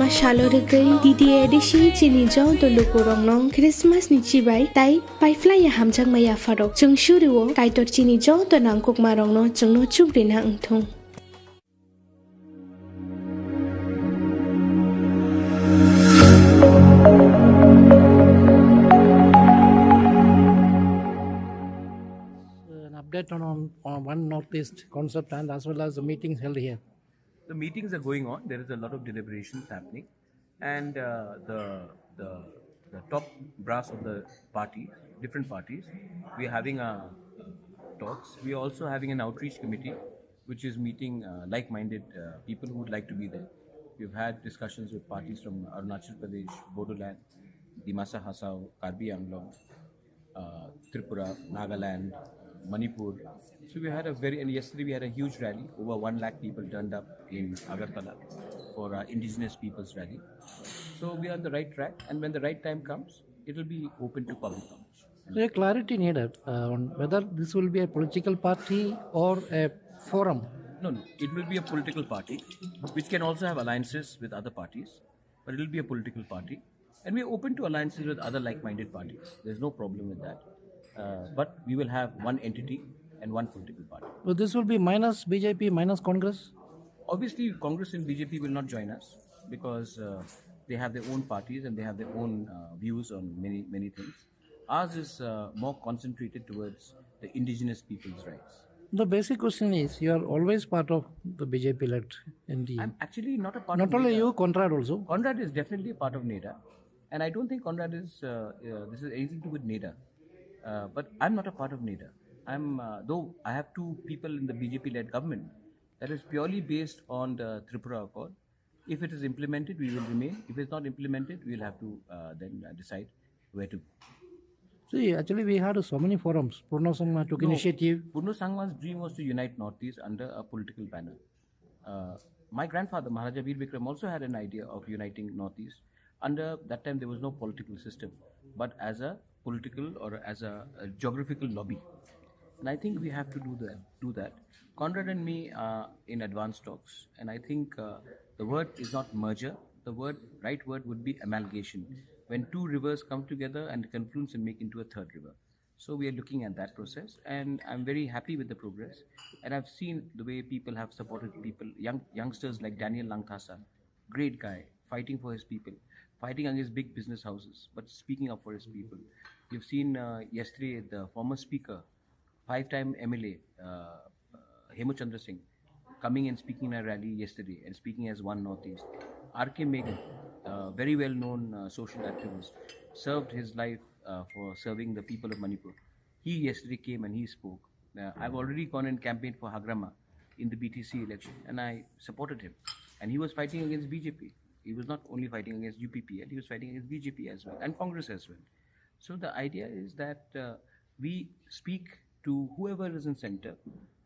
Shalorgay TTAADC chini jaw dolukurong nong Christmas ni chibai tai paifly hamjang maya farok chung shuriwo kaitor chini jaw to nangkok marong no chung no chubrin hang thung. An update on One Northeast concept and as well as the meetings held here. The meetings are going on. There is a lot of deliberations happening, and the top brass of the party, different parties, we are having talks. We are also having an outreach committee, which is meeting like-minded people who would like to be there. We've had discussions with parties from Arunachal Pradesh, Bodoland, Dimasa Hasao, Karbi Anglong, Tripura, Nagaland, Manipur. So we had and yesterday we had a huge rally. Over 1 lakh people turned up in Agartala for our indigenous people's rally. So we are on the right track, and when the right time comes, it will be open to public knowledge. So a clarity needed on whether this will be a political party or a forum. No, it will be a political party, which can also have alliances with other parties, but it will be a political party. And we are open to alliances with other like-minded parties. There's no problem with that. But we will have one entity and one political party. So this will be minus BJP, minus Congress? Obviously, Congress and BJP will not join us because they have their own parties and they have their own views on many things. Ours is more concentrated towards the indigenous people's rights. The basic question is, you are always part of the BJP-led NDA. I'm actually not a part Not of only NEDA. you, Conrad also. Conrad is definitely a part of NEDA. And I don't think Conrad is, this is anything to do with NEDA. But I'm not a part of NEDA. Though I have two people in the BJP-led government, that is purely based on the Tripura Accord. If it is implemented, we will remain. If it's not implemented, we will have to then decide where to go. See, actually we had so many forums. Purno Sangma took initiative. Purno Sangma's dream was to unite Northeast under a political banner. My grandfather, Maharaja Veer Vikram, also had an idea of uniting Northeast. Under that time, there was no political system, but as a political or as a geographical lobby. And I think we have to do that. Conrad and me are in advanced talks, and I think the word is not merger. The right word would be amalgamation. When two rivers come together and confluence and make into a third river. So we are looking at that process, and I'm very happy with the progress. And I've seen the way people have supported people, youngsters like Daniel Langthasa, great guy, fighting for his people, fighting against big business houses, but speaking up for his people. You've seen yesterday the former speaker, 5-time MLA, Hemu Chandra Singh, coming and speaking in a rally yesterday and speaking as One Northeast. R.K. Meghal, very well-known social activist, served his life for serving the people of Manipur. He yesterday came and he spoke. I've already gone and campaigned for Hagrama in the BTC election, and I supported him. And he was fighting against BJP. He was not only fighting against UPPL, he was fighting against BJP as well, and Congress as well. So the idea is that we speak to whoever is in center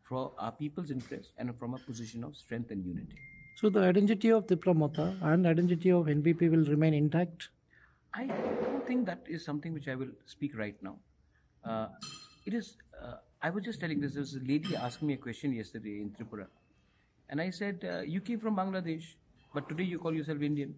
for our people's interest and from a position of strength and unity. So the identity of TIPRA MOTHA and identity of NPP will remain intact? I don't think that is something which I will speak right now. I was just telling this, there was a lady asking me a question yesterday in Tripura. And I said, you came from Bangladesh, but today you call yourself Indian,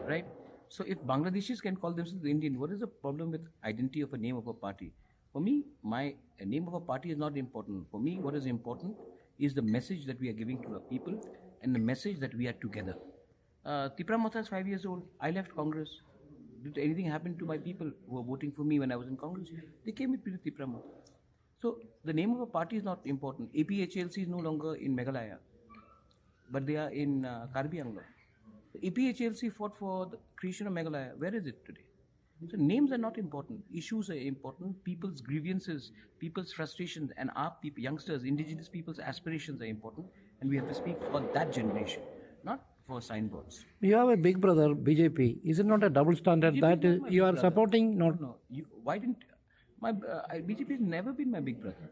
right? So if Bangladeshis can call themselves Indian, what is the problem with identity of a name of a party? For me, my name of a party is not important. For me, what is important is the message that we are giving to our people and the message that we are together. TIPRA MOTHA is 5 years old. I left Congress. Did anything happen to my people who were voting for me when I was in Congress? They came with TIPRA MOTHA. So the name of a party is not important. APHLC is no longer in Meghalaya, but they are in Karbi Anglong. The APHLC fought for the creation of Meghalaya. Where is it today? So names are not important. Issues are important. People's grievances, people's frustrations, and our people, youngsters, indigenous people's aspirations are important. And we have to speak for that generation, not for signboards. You have a big brother, BJP. Is it not a double standard that you are brother. supporting? Not. No. Why didn't BJP has never been my big brother.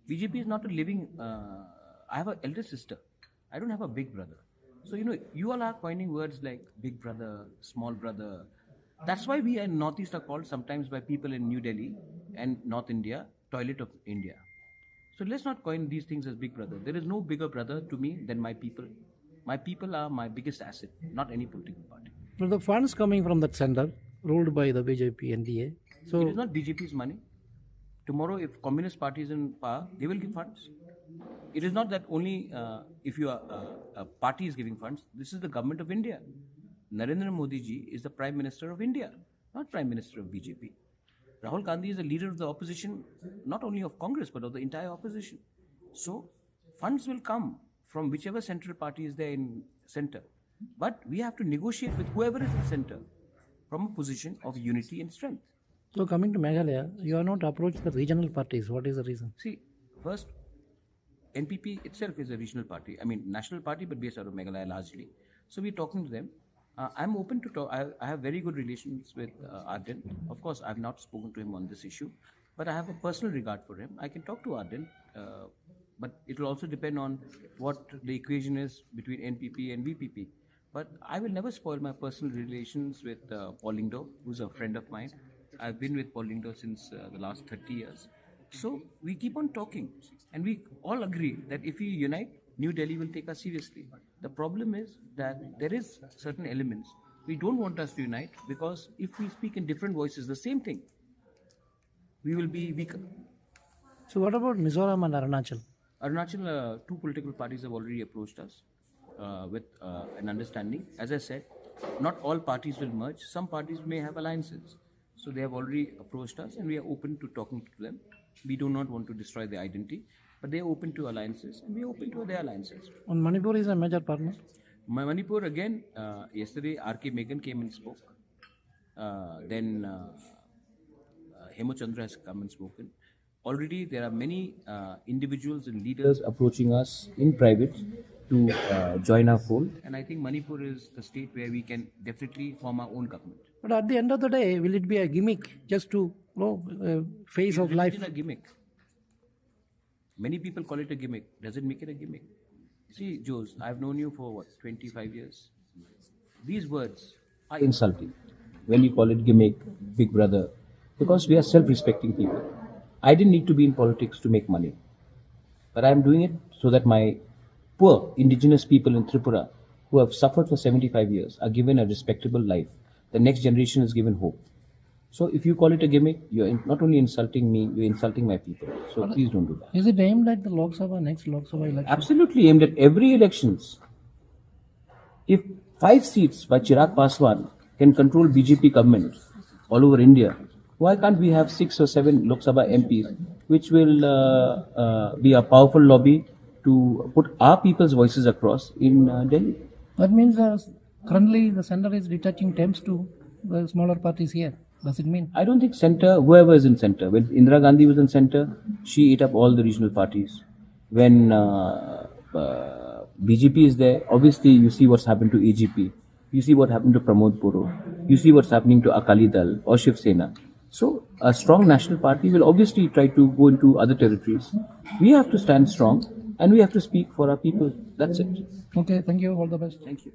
BJP is not a living. I have an elder sister. I don't have a big brother. So you all are coining words like big brother, small brother. That's why we in Northeast are called sometimes by people in New Delhi and North India, toilet of India. So let's not coin these things as big brother. There is no bigger brother to me than my people. My people are my biggest asset, not any political party. But the funds coming from that center, ruled by the BJP, NDA. So It is not BJP's money. Tomorrow, if Communist Party is in power, they will give funds. It is not that only if you are a party is giving funds. This is the government of India. Narendra Modi ji is the Prime Minister of India, not Prime Minister of BJP. Rahul Gandhi is the leader of the opposition, not only of Congress, but of the entire opposition. So, funds will come from whichever central party is there in center. But we have to negotiate with whoever is in center from a position of unity and strength. So coming to Meghalaya, you are not approached the regional parties. What is the reason? See, first, NPP itself is a regional party. I mean, national party, but based out of Meghalaya largely. So we're talking to them. I'm open to talk. I have very good relations with Arden. Of course, I've not spoken to him on this issue, but I have a personal regard for him. I can talk to Arden, but it will also depend on what the equation is between NPP and VPP. But I will never spoil my personal relations with Paul Lingdo, who's a friend of mine. I've been with Paul Lingdo since the last 30 years. So we keep on talking, and we all agree that if we unite, New Delhi will take us seriously. The problem is that there is certain elements we don't want us to unite, because if we speak in different voices, the same thing, we will be weaker. So what about Mizoram and Arunachal? Arunachal, two political parties have already approached us with an understanding. As I said, not all parties will merge. Some parties may have alliances. So they have already approached us, and we are open to talking to them. We do not want to destroy their identity, but they are open to alliances, and we are open to their alliances. And Manipur is a major partner. Manipur, again, yesterday R.K. Megan came and spoke. Then Hemo Chandra has come and spoken. Already there are many individuals and leaders approaching us in private to join our fold. And I think Manipur is the state where we can definitely form our own government. But at the end of the day, will it be a gimmick just to phase of life? It is a gimmick. Many people call it a gimmick. Does it make it a gimmick? See, Jose, I've known you for 25 years. These words are insulting when you call it gimmick, big brother, because we are self-respecting people. I didn't need to be in politics to make money, but I'm doing it so that my poor indigenous people in Tripura who have suffered for 75 years are given a respectable life. The next generation is given hope. So if you call it a gimmick, you're not only insulting me, you're insulting my people. So please don't do that. Is it aimed at the next Lok Sabha election? Absolutely aimed at every elections. If 5 seats by Chirag Paswan can control BJP government all over India, why can't we have 6 or 7 Lok Sabha MPs, which will be a powerful lobby to put our people's voices across in Delhi? That means currently the center is detaching temps to the smaller parties here. Does it mean? I don't think center, whoever is in center. When Indira Gandhi was in center, she ate up all the regional parties. When BJP is there, obviously you see what's happened to AGP. You see what happened to Pramod Puro. You see what's happening to Akali Dal or Shiv Sena. So a strong national party will obviously try to go into other territories. We have to stand strong and we have to speak for our people. That's it. Okay, thank you. All the best. Thank you.